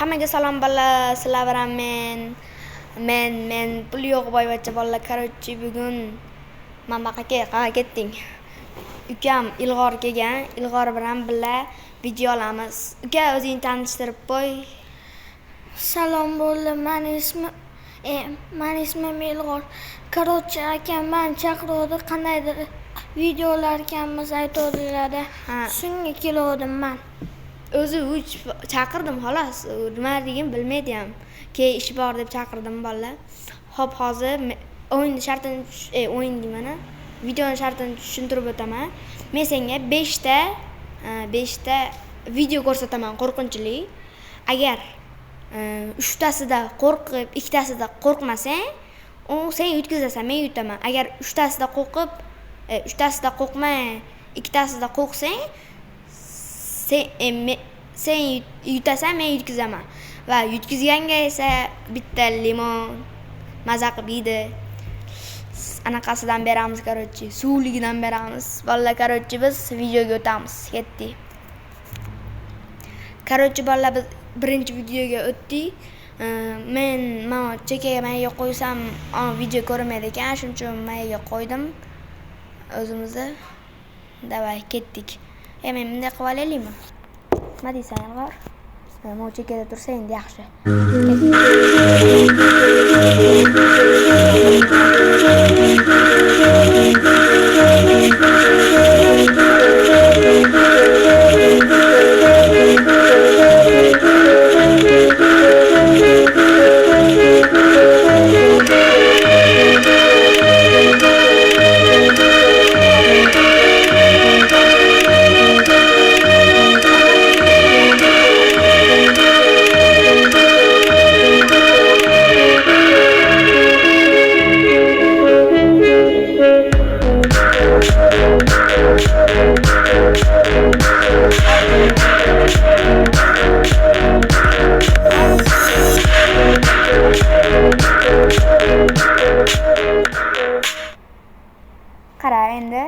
Hammaga salom bolalar, sizlar bilan men pul yo'q boyvachcha bolalar. Короче, bugun mana qayoqqa ketding? Ukam Ilg'or kelgan. Ilg'or bilan birga video olamiz. Uka, o'zingni tanishtirib qo'y. Salom bo'ldi. Meni ismim Ilg'or. Короче, akam meni chaqirdi, qandaydir videolar ekanmiz aytadilar-da. Shunga keldim men. O'zi chaqirdim xolos. Nimaligini bilmaydi ham. Keyin ish bor deb chaqirdim bolalar. Xo'p, hozir o'yin shartini o'yin deyman-a. Videoning shartini tushuntirib o'taman. Men senga 5 ta video ko'rsataman qo'rqinchli. Agar 3 tasida qo'rqib, 2 tasida qo'rqmasang, sen yutkazasan, men yutaman. Agar 3 tasida qo'rqib, 3 tasida qo'rqmay, 2 tasida qo'rqsang, sen yutasan, men yutkazaman. Va yutkazganga esa bitta limon maza qilib yeydi. Anaqasidan beramiz, короче, suvligidan beramiz. Bolalar, короче, biz videoga o'tamiz. Ketdik. Короче, bolalar, biz birinchi videoga o'tdik. Men mana chekaga mayga qo'ysam, video ko'rmaydi ekan, shuning uchun mayga qo'ydim. O'zimizni davay ketdik. Men bunday qilib olaylikmi? Nima deysan, Ilg'or? Men chekada tursa endi yaxshi. Qara endi.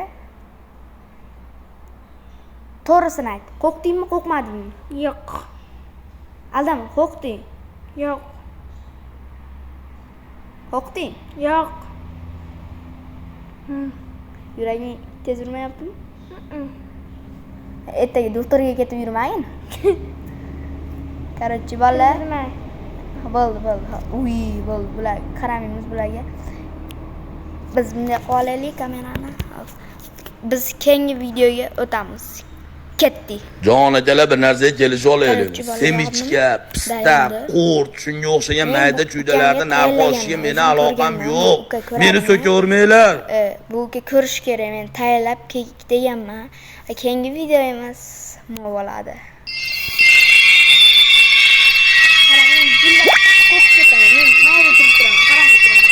To'g'risini ayt. Qo'rqdingmi, qo'rqmadingmi? Yo'q. Aldama, qo'rqding. Yo'q. Qo'rqding? Yo'q. Yuraging tez urmayaptimi? Ertaga doktorga ketib yurmagin. Короче, bolalar. Bo'ldi. Uy, bo'ldi. Bular qaramaymiz bularga. Biz bunday qilib olaylik kamerani. Biz keyingi videoga o'tamiz. Ketdik. Jon akala bir narsaga kelishib olaylik. Semichka, pista, qurt, shunga o'xshagan mayda chuydalarni narx oshiga meni aloqam yo'q. Meni so'kavermanglar. Bu ko'rish kerak. Men tayyorlab deganman. Keyingi video emas, nima bo'ladi? Qarang, bunday qo'rqib ketaman. Men mayda turib turaman, qaramay turaman.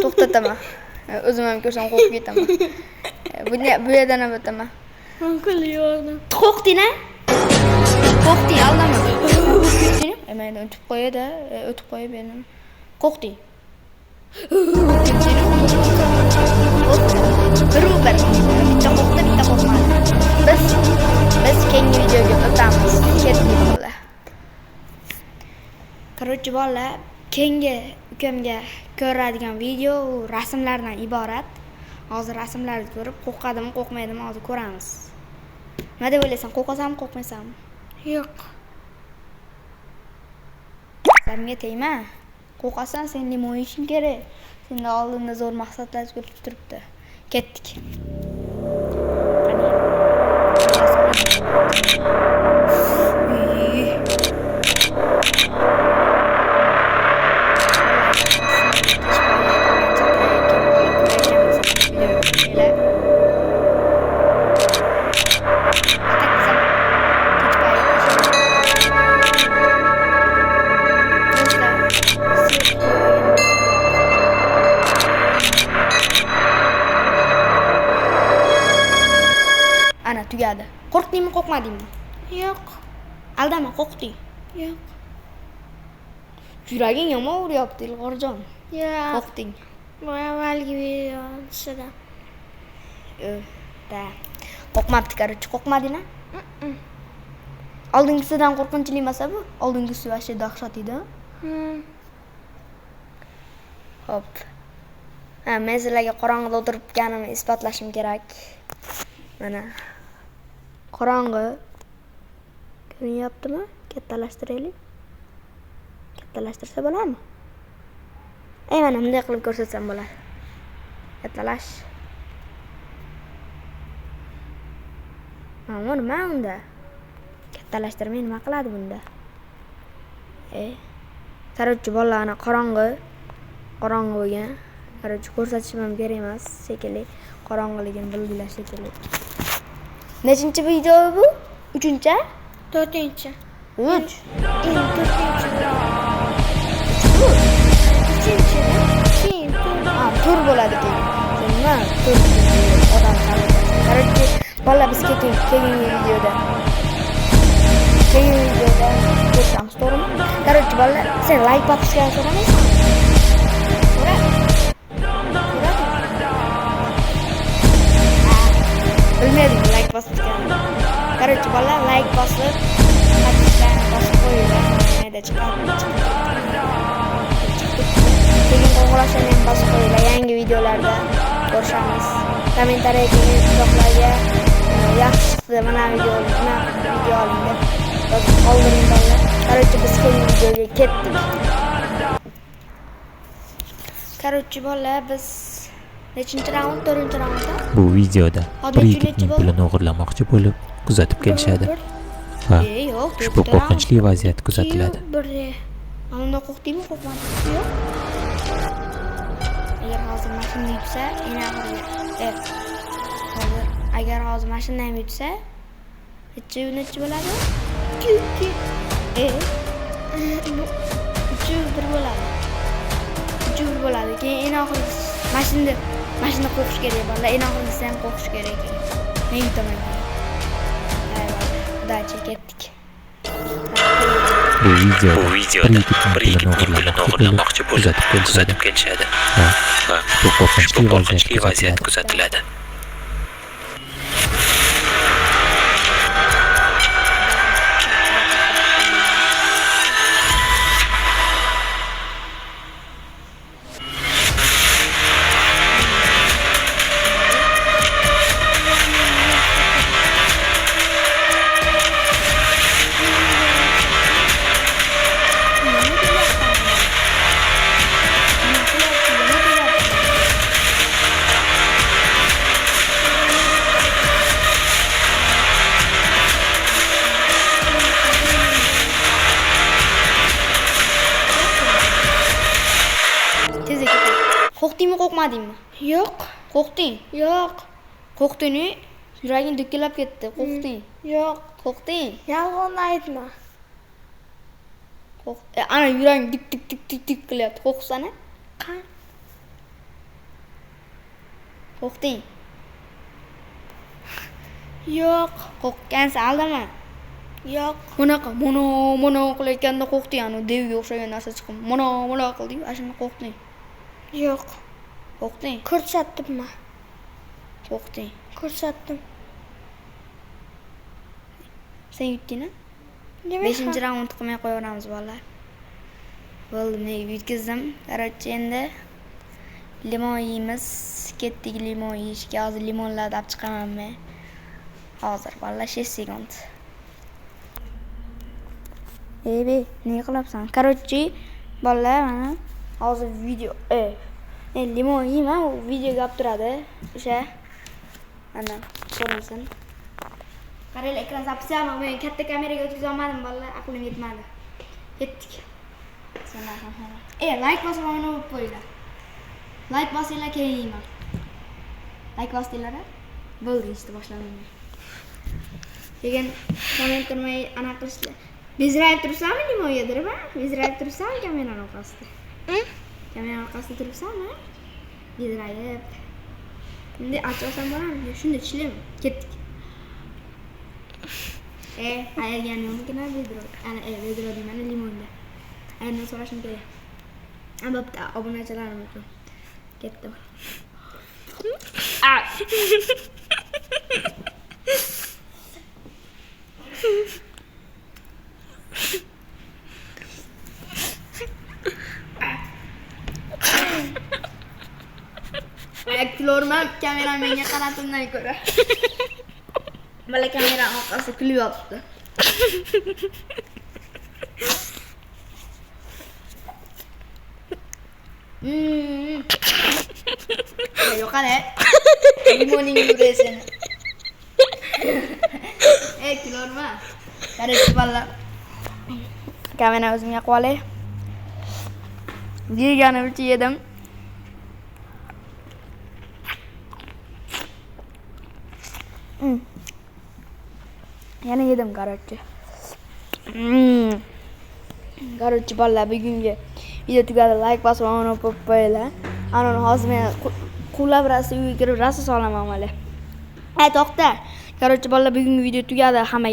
To'xtataman. O'zim ham ko'rsam qo'rqib ketaman. Bu yerdan ham o'taman. Kulyapman. Qo'rqding-a? Qo'rqding, aldama. Men o'tib qo'yadi, o'tib qo'yib endi. Qo'rqding. Bir. Bitta qo'rqdi, bitta qo'rqmadi. Biz keyingi videoga o'tamiz. Ketdik bolalar. Короче, bolalar, keyingi ukamga ko'radigan video rasmlardan iborat. Hozir rasmlarni ko'rib, qo'rqadimi, qo'rqmaydimi hozir ko'ramiz. Nima deb o'ylaysan? Qo'rqasanmi, qo'rqmaysanmi? Yo'q. Senga tegma. Qo'rqasan, sen limon yeyishing kerak. Senda oldinda zo'r maqsadlar ko'rib turibdi. Ketdik. Ana tugadi. Qo'rqdingmi, qo'rqmadingmi? Yo'q. Aldama, qo'rqding. Yo'q. Yuraging yomon uryapti, Ilg'orjon. Yo'q. Qo'rqding. Bu avvalgi videoda. Da. Qo'rqmabdi, короче, qo'rqmadingmi? Oldingisidan qo'rqinchli emas bu. Oldingisi vaqti dahshat edi. Hop. Men sizlarga qorong'ida o'tiribganimni isbotlashim kerak. Mana. Qorong'i. Ko'rinyaptimi? Kattalashtiraylik. Kattalashtirsa bo'ladimi? Mana bunday qilib ko'rsatsam bo'ladi. Kattalash. Mana nima unda? Kattalashtirmay nima qiladi bunda? Короче, bolalarni qorong'i bo'lgan. Короче, ko'rsatishim ham kerak emas, shekilli. Qorong'iligini bildilar shekilli. Nechinchi video bu? 3-chi? 4-chi. 3. 3-chi. Tur bo'ladi keyin. Nima? Tur. Odam qiladi. Короче, bolalar biz keyingi videoda ko'ramiz, to'g'rimi? Короче, bolalar, sen like bosishga so'ramaysanmi? Bilmadim like bosishga. Короче, bolalar like bosib, bosib qo'yinglar. Mayda chiqadi. Keyin qo'ng'iroqchani ham bosib qo'yinglar. Yangi videolarda ko'rishamiz. Kommentariyaga izohlarga yaxshi chiqdi mana video oling deb yozib qoldiring bolalar. Короче, biz keyingi videoga ketdik. Короче, bolalar, biz nechinchi raund? 4-raundda? Bu videoda bir yigitning pulini o'g'irlamoqchi bo'lib kuzatib kelishadi. Va ushbu qo'rqinchli vaziyat kuzatiladi. Unda qo'rqdingmi, qo'rqmadingmi? Yo'q. Agar hozir mashina yutsa, agar hozir mashina ham yutsa, nechi bo'ladi? 3 bo'ladi. 3 bo'ladi. Keyin oxirgisi mashina qo'qish kerak bolalar. Oxirgisi ham qo'qish kerak. Men yutaman. Dacha ketdik. Bu videoda bir yigitning pulini o'g'irlamoqchi bo'lib kuzatib kelishadi. Va bu qo'rqinchli vaziyat kuzatiladi. Qo'rqdingmi, qo'rqmadingmi? Yo'q. Qo'rqding? Yo'q. Qo'rqdingmi? Yuraging dukkilab ketdi. Qo'rqding? Yo'q. Qo'rqding? Yolg'on aytma. Ana yuraging tik qilyapti. Qo'rqsana? Qo'rqding? Yo'q. Qo'rqqansan, aldama. Yo'q. Bunaqa mono qilayotganda qo'rqding, ana devga o'xshagan narsa chiqib. Mono qildi-yu, ashuna qo'rqding. Yo'q. Qo'rqding? Ko'rsatdimmi? Qo'rqding. Ko'rsatdim. Sen yutdingmi? 5-raund qilmay qo'yaveramiz bolalar. Bo'ldi, men yutkazdim. Короче, endi limon yeymiz. Ketdik limon yeyishga. Hozir limonlarni olib chiqaman men. Hozir bolalar 6 sekund. Ne qilyapsan? Короче, bolalar, mana hozir video limon yeyman, u videoga olib turadi. O'sha mana ko'rinsin. Qaranglar, ekran zapisiyami? Men katta kameraga o'tkaza olmadim bolalar, aqlim yetmadi. Ketdik. Like bosib mana bo'lib qo'yinglar. Like bosinglar, keyin yeyman. Like bosdinglar-a? Bo'ldi, ishni boshladim. Keyin komment qilmay ana qilishlar. Bezrayib turibsanmi limon yedirib, ha? Bezrayib turibsanmi kamerani orqasida? Kamera orqasida turibsanmi? Bezrayib. Endi ochsam bo'ladimi? Shunda ishlaymi? Ketdik. Ayirgan yo'qmi? Vedro. Ana vedro deyman limonda. Ayirni so'rashim kerak. Albatta, obunachilarim uchun. Ketdim. Kulorman kameram menga qaratimdan ko'ra. Bala kamera orqasida kulib yotibdi. Yo'q qani. Limoning yurasini. Kulorman. Qarab balla. Kamera o'zimga qo'yay. Yeganimcha yedim. Yana yedim qarorchi. Qarorchi bolalar bugungi video tugadi. Like bosib, obuna bo'lib qo'yinglar. Ana hozir men quvlab rasta uyga kirib rasta solaman mana. To'xta. Qarorchi bolalar bugungi video tugadi. Hammaga